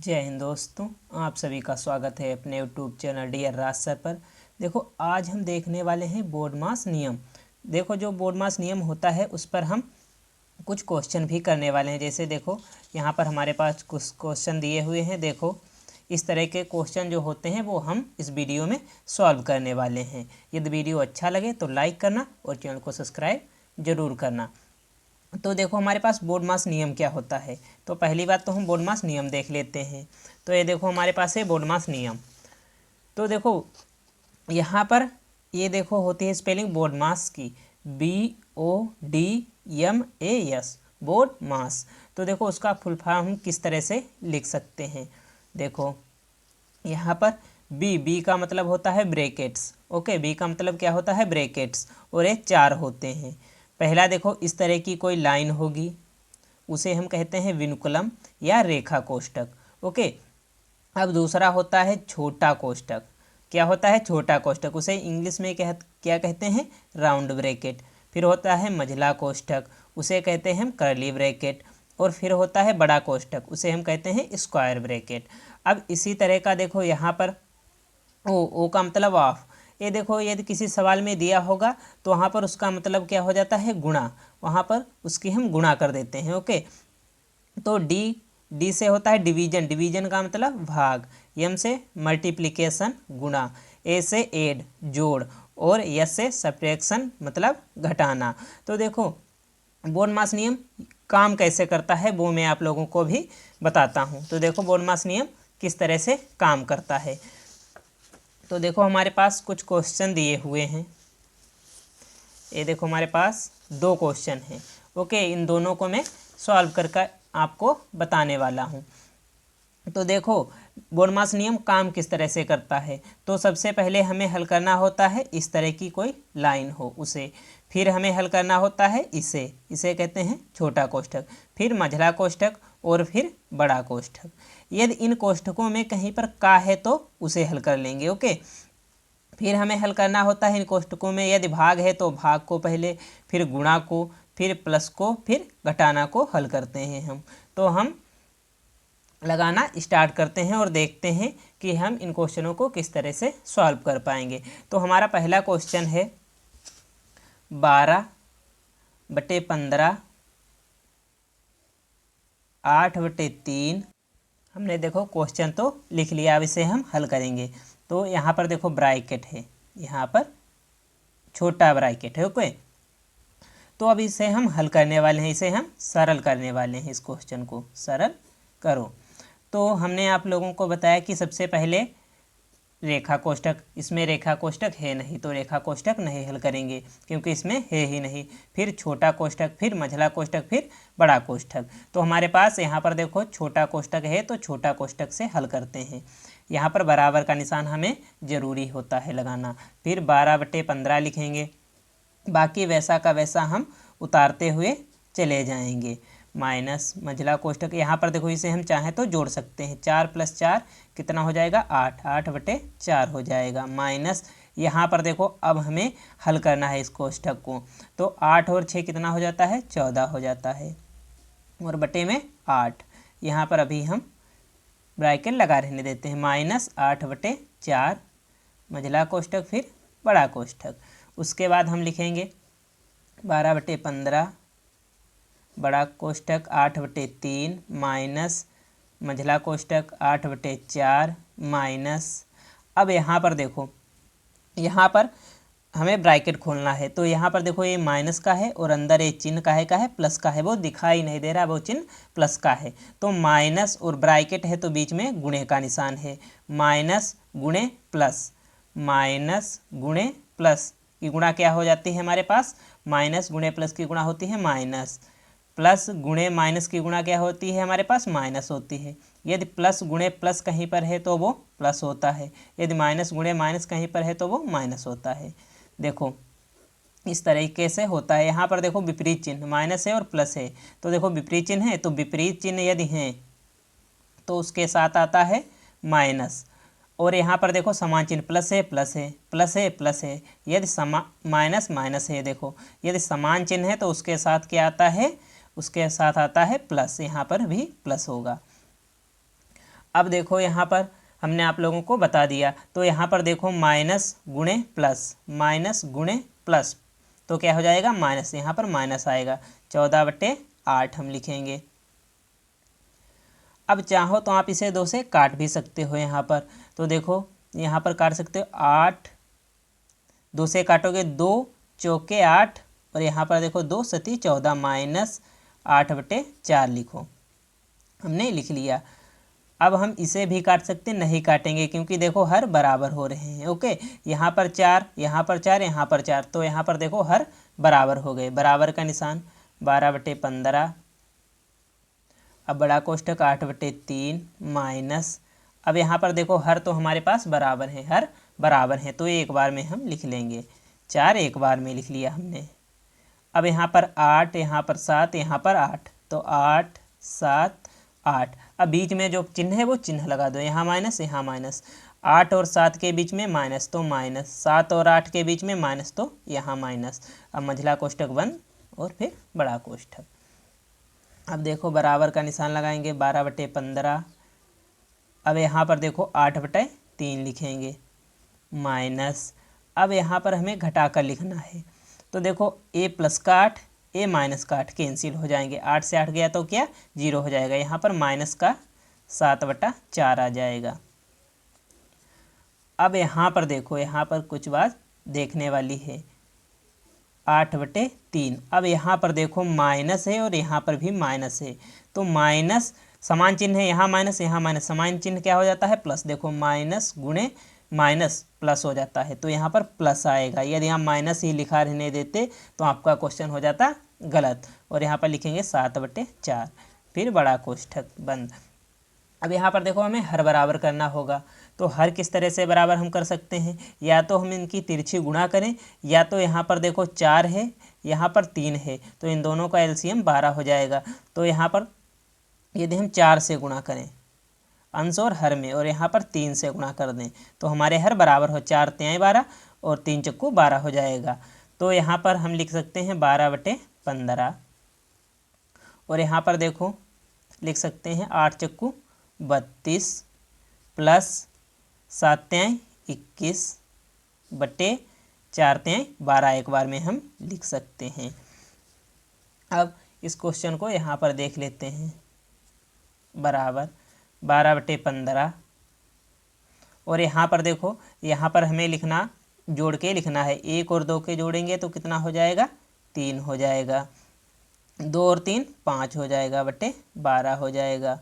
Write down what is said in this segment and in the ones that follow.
जय हिंद दोस्तों, आप सभी का स्वागत है अपने यूट्यूब चैनल डियर राज सर पर। देखो, आज हम देखने वाले हैं बोर्डमास नियम। देखो, जो बोर्डमास नियम होता है उस पर हम कुछ क्वेश्चन भी करने वाले हैं। जैसे देखो, यहाँ पर हमारे पास कुछ क्वेश्चन दिए हुए हैं। देखो, इस तरह के क्वेश्चन जो होते हैं वो हम इस वीडियो में सॉल्व करने वाले हैं। यदि वीडियो अच्छा लगे तो लाइक करना और चैनल को सब्सक्राइब जरूर करना। तो देखो, हमारे पास बोर्डमास नियम क्या होता है। तो पहली बात तो हम बोर्डमास नियम देख लेते हैं। तो ये देखो, हमारे पास है बोर्डमास नियम। तो देखो, यहाँ पर ये देखो होती है स्पेलिंग बोर्डमास की, BODMAS, बोर्डमास। तो देखो, उसका फुल फॉर्म हम किस तरह से लिख सकते हैं। देखो, यहाँ पर बी का मतलब होता है ब्रैकेट्स। ओके, बी का मतलब क्या होता है, ब्रैकेट्स। और ये 4 होते हैं। पहला देखो, इस तरह की कोई लाइन होगी, उसे हम कहते हैं विनुकुलम या रेखा कोष्ठक। ओके, अब दूसरा होता है छोटा कोष्ठक। क्या होता है, छोटा कोष्ठक। उसे इंग्लिश में क्या कहते हैं, राउंड ब्रैकेट। फिर होता है मझला कोष्ठक, उसे कहते हैं हम कर्ली ब्रैकेट। और फिर होता है बड़ा कोष्ठक, उसे हम कहते हैं स्क्वायर ब्रैकेट। अब इसी तरह का देखो, यहाँ पर ओ का मतलब ऑफ। ये देखो, यदि किसी सवाल में दिया होगा तो वहाँ पर उसका मतलब क्या हो जाता है, गुणा। वहाँ पर उसकी हम गुणा कर देते हैं। ओके, तो डी से होता है डिवीजन, डिवीजन का मतलब भाग। एम से मल्टीप्लिकेशन, गुणा। ए से ऐड, जोड़। और एस से सब्ट्रैक्शन, मतलब घटाना। तो देखो, बोर्डमास नियम काम कैसे करता है वो मैं आप लोगों को भी बताता हूँ। तो देखो, बोर्डमास नियम किस तरह से काम करता है। तो देखो, हमारे पास कुछ क्वेश्चन दिए हुए हैं। ये देखो, हमारे पास 2 क्वेश्चन हैं। ओके, इन दोनों को मैं सॉल्व करके आपको बताने वाला हूँ। तो देखो, बोर्डमास नियम काम किस तरह से करता है। तो सबसे पहले हमें हल करना होता है इस तरह की कोई लाइन हो उसे। फिर हमें हल करना होता है इसे कहते हैं छोटा कोष्ठक। फिर मझला कोष्ठक और फिर बड़ा कोष्ठक। यदि इन कोष्ठकों में कहीं पर का है तो उसे हल कर लेंगे। ओके, फिर हमें हल करना होता है इन कोष्ठकों में, यदि भाग है तो भाग को पहले, फिर गुणा को, फिर प्लस को, फिर घटाना को हल करते हैं हम। तो हम लगाना स्टार्ट करते हैं और देखते हैं कि हम इन क्वेश्चनों को किस तरह से सॉल्व कर पाएंगे। तो हमारा पहला क्वेश्चन है 12/15, 8/3। हमने देखो क्वेश्चन तो लिख लिया, अब इसे हम हल करेंगे। तो यहाँ पर देखो ब्रैकेट है, यहाँ पर छोटा ब्रैकेट है। ओके, तो अब इसे हम हल करने वाले हैं, इसे हम सरल करने वाले हैं। इस क्वेश्चन को सरल करो। तो हमने आप लोगों को बताया कि सबसे पहले रेखा कोष्ठक, इसमें रेखा कोष्ठक है नहीं तो रेखा कोष्ठक नहीं हल करेंगे क्योंकि इसमें है ही नहीं। फिर छोटा कोष्ठक, फिर मझला कोष्ठक, फिर बड़ा कोष्ठक। तो हमारे पास यहाँ पर देखो छोटा कोष्ठक है तो छोटा कोष्ठक से हल करते हैं। यहाँ पर बराबर का निशान हमें ज़रूरी होता है लगाना। फिर 12/15 लिखेंगे, बाकी वैसा का वैसा हम उतारते हुए चले जाएंगे। माइनस मझला कोष्ठक, यहाँ पर देखो इसे हम चाहें तो जोड़ सकते हैं। 4 + 4 कितना हो जाएगा, 8, 8/4 हो जाएगा। माइनस यहाँ पर देखो, अब हमें हल करना है इस कोष्ठक को। तो 8 और 6 कितना हो जाता है, 14 हो जाता है। और बटे में 8, यहाँ पर अभी हम ब्रैकेट लगा रहने देते हैं। -8/4 मझला कोष्ठक, फिर बड़ा कोष्ठक। उसके बाद हम लिखेंगे 12/15, बड़ा कोष्ठक 8/3 माइनस मझला कोष्ठक 8/4 माइनस। अब यहाँ पर देखो, यहाँ पर हमें ब्रैकेट खोलना है। तो यहाँ पर देखो, ये माइनस का है और अंदर ये चिन्ह का है, प्लस का है। वो दिखाई नहीं दे रहा, वो चिन्ह प्लस का है। तो माइनस और ब्रैकेट है तो बीच में गुणे का निशान है। माइनस गुणे प्लस, माइनस गुणे प्लस की गुणा क्या हो जाती है हमारे पास, माइनस गुणे प्लस की गुणा होती है माइनस। प्लस गुणे माइनस की गुणा क्या होती है हमारे पास, माइनस होती है। यदि प्लस गुणे प्लस कहीं पर है तो वो प्लस होता है, यदि माइनस गुणे माइनस कहीं पर है तो वो माइनस होता है। देखो, इस तरीके से होता है। यहाँ पर देखो विपरीत चिन्ह, माइनस है और प्लस है। तो देखो विपरीत चिन्ह है तो विपरीत चिन्ह यदि है तो उसके साथ आता है माइनस। और यहाँ पर देखो समान चिन्ह, प्लस है प्लस है, प्लस है प्लस है। यदि माइनस माइनस है, देखो यदि समान चिन्ह है तो उसके साथ क्या आता है, उसके साथ आता है प्लस। यहाँ पर भी प्लस होगा। अब देखो यहाँ पर हमने आप लोगों को बता दिया, तो यहाँ पर देखो माइनस गुणे प्लस, तो क्या हो जाएगा माइनस, यहाँ पर माइनस आएगा, 14/8 हम लिखेंगे। अब चाहो तो आप इसे 2 से काट भी सकते हो यहाँ पर, तो देखो यहाँ पर काट सकते हो 8, 2 से काटोगे 2 चौके 8, और यहाँ पर देखो 2 सती 14 माइनस 8/4 लिखो, हमने लिख लिया। अब हम इसे भी काट सकते, नहीं काटेंगे क्योंकि देखो हर बराबर हो रहे हैं। ओके, यहाँ पर 4, यहाँ पर 4, यहाँ पर 4, तो यहाँ पर देखो हर बराबर हो गए, बराबर का निशान, 12/15। अब बड़ा कोष्ठक 8/3 माइनस, अब यहाँ पर देखो हर तो हमारे पास बराबर है, हर बराबर है, तो एक बार में हम लिख लेंगे, 4 एक बार में लिख लिया हमने। अब यहाँ पर 8, यहाँ पर 7, यहाँ पर 8, तो 8 7 8। अब बीच में जो चिन्ह है वो चिन्ह लगा दो, यहाँ माइनस यहाँ माइनस, 8 और 7 के बीच में माइनस तो माइनस, 7 और 8 के बीच में माइनस तो यहाँ माइनस। अब मंझला कोष्ठक बंद और फिर बड़ा कोष्ठक। अब देखो बराबर का निशान लगाएंगे, 12/15। अब यहाँ पर देखो 8/3 लिखेंगे माइनस, अब यहाँ पर हमें घटाकर लिखना है, तो देखो a प्लस का 8 a माइनस का 8 कैंसिल हो जाएंगे, 8 से 8 गया तो क्या 0 हो जाएगा, यहाँ पर माइनस का 7/4 आ जाएगा। अब यहाँ पर देखो, यहाँ पर कुछ बात देखने वाली है, 8/3। अब यहाँ पर देखो माइनस है और यहाँ पर भी माइनस है, तो माइनस समान चिन्ह है, यहाँ माइनस यहाँ माइनस, समान चिन्ह क्या हो जाता है प्लस, देखो माइनस गुणे माइनस प्लस हो जाता है, तो यहाँ पर प्लस आएगा। यदि हम माइनस ही लिखा रहने देते तो आपका क्वेश्चन हो जाता गलत, और यहाँ पर लिखेंगे 7/4, फिर बड़ा कोष्ठक बंद। अब यहाँ पर देखो हमें हर बराबर करना होगा, तो हर किस तरह से बराबर हम कर सकते हैं, या तो हम इनकी तिरछी गुणा करें, या तो यहाँ पर देखो 4 है, यहाँ पर 3 है, तो इन दोनों का एलसीएम 12 हो जाएगा। तो यहाँ पर यदि हम 4 से गुणा करें अंश और हर में, और यहाँ पर 3 से गुणा कर दें, तो हमारे हर बराबर हो, 4 तिहाई 12 और 3 चक्कू 12 हो जाएगा। तो यहाँ पर हम लिख सकते हैं 12/15, और यहाँ पर देखो लिख सकते हैं 8 चक्कू 32 प्लस 7 तिहाई 21 बटे 4 तिहाई 12, एक बार में हम लिख सकते हैं। अब इस क्वेश्चन को यहाँ पर देख लेते हैं, बराबर 12/15, और यहाँ पर देखो, यहाँ पर हमें लिखना जोड़ के लिखना है, 1 और 2 के जोड़ेंगे तो कितना हो जाएगा 3 हो जाएगा, 2 और 3 5 हो जाएगा, बटे 12 हो जाएगा।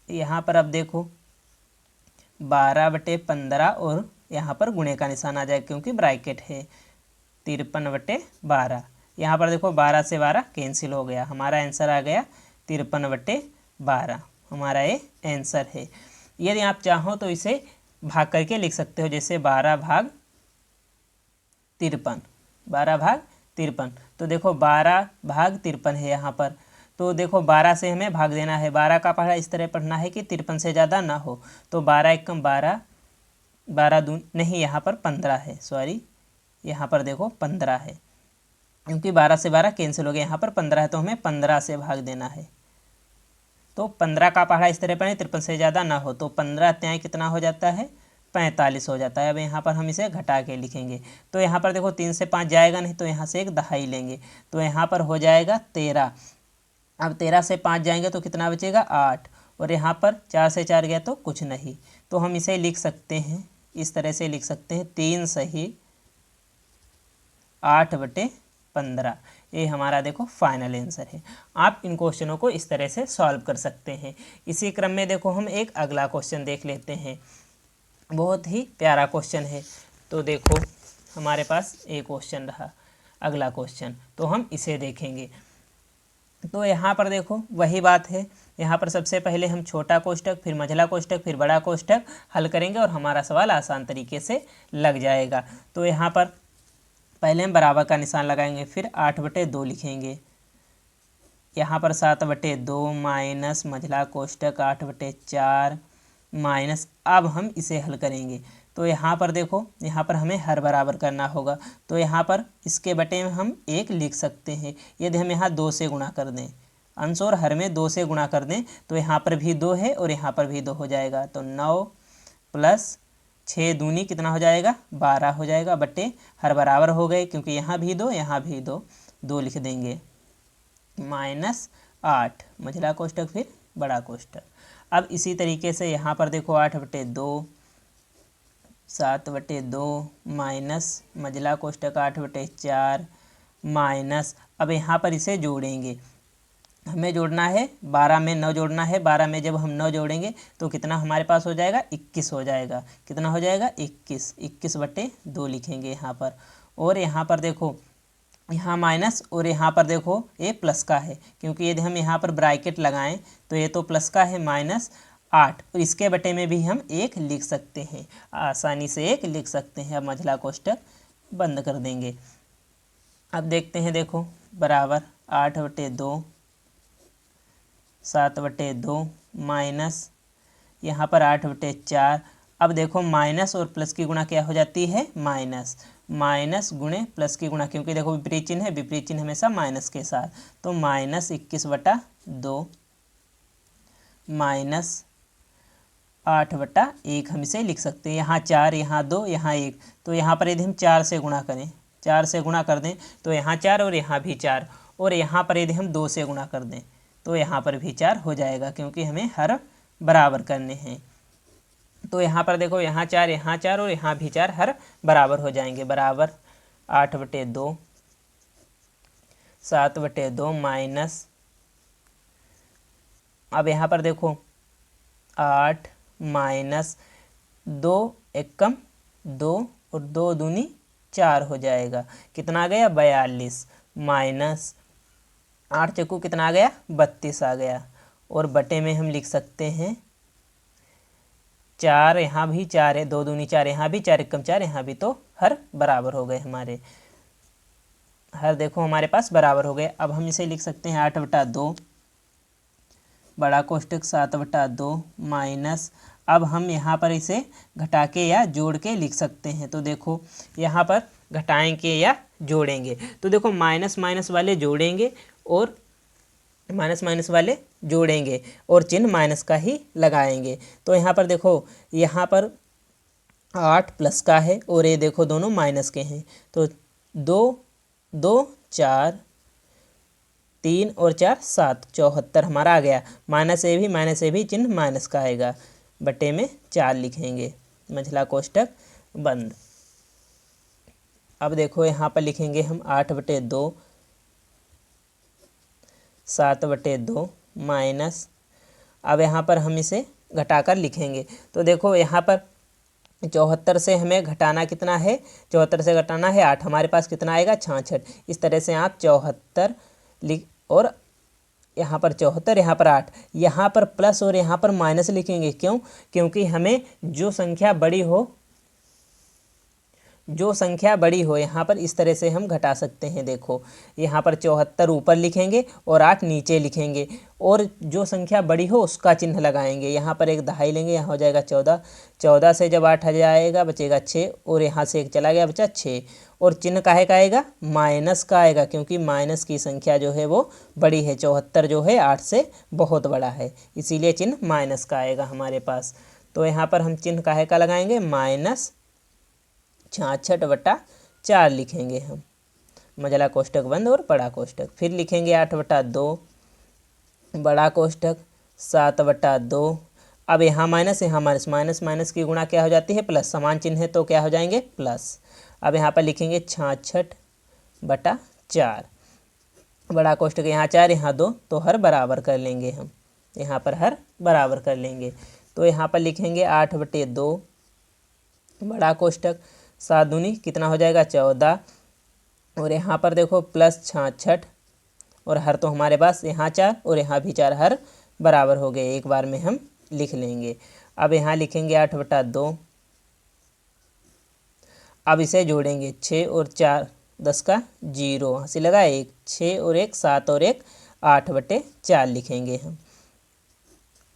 यहाँ पर अब देखो 12/15 और यहाँ पर गुणे का निशान आ जाएगा क्योंकि ब्रैकेट है, 53/12। यहाँ पर देखो 12 से 12 कैंसिल हो गया, हमारा आंसर आ गया 53/12, हमारा ये आंसर है। यदि आप चाहो तो इसे भाग करके लिख सकते हो, जैसे 12 भाग 53, 12 भाग 53, तो देखो 12 भाग 53 है यहाँ पर, तो देखो 12 से हमें भाग देना है, 12 का पढ़ा इस तरह पढ़ना है कि 53 से ज़्यादा ना हो, तो 12 एकम 12, 12 दून नहीं, यहाँ पर 15 है, सॉरी यहाँ पर देखो 15 है, क्योंकि 12 से 12 कैंसिल हो गया, यहाँ पर 15 है, तो हमें 15 से भाग देना है। तो 15 का पढ़ा इस तरह पढ़ें 53 से ज़्यादा ना हो, तो 15 त्याई कितना हो जाता है 45 हो जाता है। अब यहाँ पर हम इसे घटा के लिखेंगे, तो यहाँ पर देखो 3 से 5 जाएगा नहीं, तो यहाँ से एक दहाई लेंगे, तो यहाँ पर हो जाएगा 13। अब 13 से 5 जाएंगे तो कितना बचेगा 8, और यहाँ पर 4 से 4 गया तो कुछ नहीं, तो हम इसे लिख सकते हैं, इस तरह से लिख सकते हैं 3 सही 8/15, ये हमारा देखो फाइनल आंसर है। आप इन क्वेश्चनों को इस तरह से सॉल्व कर सकते हैं। इसी क्रम में देखो हम एक अगला क्वेश्चन देख लेते हैं, बहुत ही प्यारा क्वेश्चन है। तो देखो हमारे पास एक क्वेश्चन रहा, अगला क्वेश्चन, तो हम इसे देखेंगे। तो यहाँ पर देखो वही बात है, यहाँ पर सबसे पहले हम छोटा कोष्ठक, फिर मझला कोष्ठक, फिर बड़ा कोष्ठक हल करेंगे और हमारा सवाल आसान तरीके से लग जाएगा। तो यहाँ पर पहले हम बराबर का निशान लगाएंगे, फिर 8/2 लिखेंगे, यहाँ पर 7/2 माइनस मझला कोष्ठक 8/4 माइनस, अब हम इसे हल करेंगे। तो यहाँ पर देखो, यहाँ पर हमें हर बराबर करना होगा, तो यहाँ पर इसके बटे में हम 1 लिख सकते हैं, यदि हम यहाँ 2 से गुणा कर दें अंश और हर में 2 से गुणा कर दें तो यहाँ पर भी 2 है और यहाँ पर भी 2 हो जाएगा, तो 9 प्लस 6 दूनी कितना हो जाएगा, 12 हो जाएगा, बट्टे हर बराबर हो गए क्योंकि यहाँ भी 2 यहाँ भी 2, 2 लिख देंगे, -8 मझला कोष्ठक फिर बड़ा कोष्ठक। अब इसी तरीके से यहाँ पर देखो 8/2 7/2 माइनस मझला कोष्ठक 8/4 माइनस, अब यहाँ पर इसे जोड़ेंगे, हमें जोड़ना है 12 में 9 जोड़ना है, 12 में जब हम 9 जोड़ेंगे तो कितना हमारे पास हो जाएगा, 21 हो जाएगा, कितना हो जाएगा 21, 21/2 लिखेंगे यहाँ पर। और यहाँ पर देखो यहाँ माइनस और यहाँ पर देखो ये प्लस का है, क्योंकि यदि हम यहाँ पर ब्रैकेट लगाएं तो ये तो प्लस का है -8 और इसके बटे में भी हम 1 लिख सकते हैं, आसानी से 1 लिख सकते हैं। अब मझला कोष्ठक बंद कर देंगे। अब देखते हैं, देखो बराबर 8/2 7/2 माइनस यहाँ पर 8/4। अब देखो माइनस और प्लस की गुणा क्या हो जाती है, माइनस, माइनस गुणे प्लस की गुणा, क्योंकि देखो विपरीत चिन्ह है, विपरीत चिन्ह हमेशा माइनस के साथ, तो -21/2 माइनस 8/1 हम इसे लिख सकते हैं। यहाँ 4 यहाँ 2 यहाँ 1, तो यहाँ पर यदि हम 4 से गुणा करें, 4 से गुणा कर दें तो यहाँ 4 और यहाँ भी 4, और यहाँ पर यदि हम 2 से गुणा कर दें तो यहाँ पर भी 4 हो जाएगा, क्योंकि हमें हर बराबर करने हैं। तो यहाँ पर देखो यहाँ 4 और यहाँ भी 4 हर बराबर हो जाएंगे, बराबर 8/2 7/2 माइनस, अब यहाँ पर देखो 8 माइनस 2 एकम 2 और 2 दूनी 4 हो जाएगा, कितना आ गया 42, माइनस 8 चक्कू कितना आ गया 32 आ गया, और बटे में हम लिख सकते हैं 4, यहाँ भी 4 है, 2 दूनी 4, यहाँ भी 4 एकम 4, यहाँ भी, तो हर बराबर हो गए हमारे, हर देखो हमारे पास बराबर हो गए। अब हम इसे लिख सकते हैं 8/2 बड़ा कोष्ठक 7/2 माइनस, अब हम यहाँ पर इसे घटा के या जोड़ के लिख सकते हैं, तो देखो यहाँ पर घटाएंगे या जोड़ेंगे, तो देखो माइनस माइनस वाले जोड़ेंगे और माइनस माइनस वाले जोड़ेंगे और चिन्ह माइनस का ही लगाएंगे। तो यहाँ पर देखो यहाँ पर 8 प्लस का है और ये देखो दोनों माइनस के हैं, तो 2 2 4 3 और 4 7 74 हमारा आ गया, माइनस ए भी चिन्ह माइनस का आएगा, बटे में 4 लिखेंगे, मझला कोष्ठक बंद। अब देखो यहाँ पर लिखेंगे हम 8/2 7/2 माइनस, अब यहाँ पर हम इसे घटाकर लिखेंगे, तो देखो यहाँ पर 74 से हमें घटाना कितना है, 74 से घटाना है 8, हमारे पास कितना आएगा 66, इस तरह से आप 74 लिख, और यहाँ पर 74 यहाँ पर 8, यहाँ पर प्लस और यहाँ पर माइनस लिखेंगे, क्यों, क्योंकि हमें जो संख्या बड़ी हो यहाँ पर इस तरह से हम घटा सकते हैं। देखो यहाँ पर 74 ऊपर लिखेंगे और 8 नीचे लिखेंगे, और जो संख्या बड़ी हो उसका चिन्ह लगाएंगे, यहाँ पर एक दहाई लेंगे, यहाँ हो जाएगा 14, 14 से जब 8 जाएगा बचेगा 6, और यहाँ से 1 चला गया बचा 6, और चिन्ह काहे का आएगा, माइनस का आएगा, क्योंकि माइनस की संख्या जो है वो बड़ी है, 74 जो है 8 से बहुत बड़ा है, इसीलिए चिन्ह माइनस का आएगा हमारे पास। तो यहाँ पर हम चिन्ह काहे का लगाएंगे, -66/4 लिखेंगे हम, मझला कोष्ठक बंद और बड़ा कोष्ठक। फिर लिखेंगे 8/2 बड़ा कोष्ठक 7/2, अब यहाँ माइनस यहाँ माइनस, माइनस माइनस की गुणा क्या हो जाती है, प्लस, समान चिन्ह है तो क्या हो जाएंगे प्लस। अब यहाँ पर लिखेंगे 66/4 बड़ा कोष्ठक, यहाँ 4 यहाँ 2, तो हर बराबर कर लेंगे हम, यहाँ पर हर बराबर कर लेंगे, तो यहाँ पर लिखेंगे 8/2 बड़ा कोष्ठक 7 दूनी कितना हो जाएगा 14, और यहाँ पर देखो प्लस 66, और हर तो हमारे पास यहाँ 4 और यहाँ भी 4, हर बराबर हो गए, एक बार में हम लिख लेंगे। अब यहाँ लिखेंगे 8/2, अब इसे जोड़ेंगे 6 और 4 10 का 0, हंसी लगा 1, 6 और 1 7 और 1 8/4 लिखेंगे हम,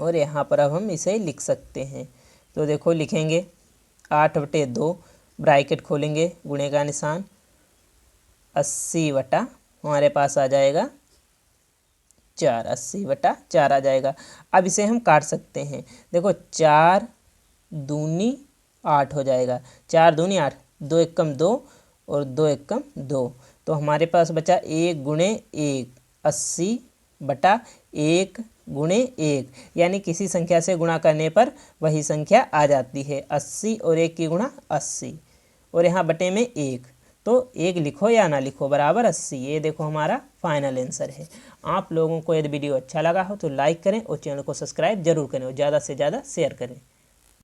और यहाँ पर अब हम इसे लिख सकते हैं। तो देखो लिखेंगे 8/2 ब्रैकेट खोलेंगे, गुणे का निशान 80 हमारे पास आ जाएगा 4, 80/4 आ जाएगा। अब इसे हम काट सकते हैं। देखो 4 दूनी 8 हो जाएगा, 4 दूनी 8, 2 एकम 2 और 2 एकम 2, तो हमारे पास बचा 1 गुणे 1, 80/1 गुणे 1, यानी किसी संख्या से गुणा करने पर वही संख्या आ जाती है। 80 और 1 की गुणा 80, और यहाँ बटे में 1, तो 1 लिखो या ना लिखो बराबर 80। ये देखो हमारा फाइनल आंसर है। आप लोगों को यदि वीडियो अच्छा लगा हो तो लाइक करें और चैनल को सब्सक्राइब जरूर करें और ज़्यादा से ज़्यादा शेयर करें।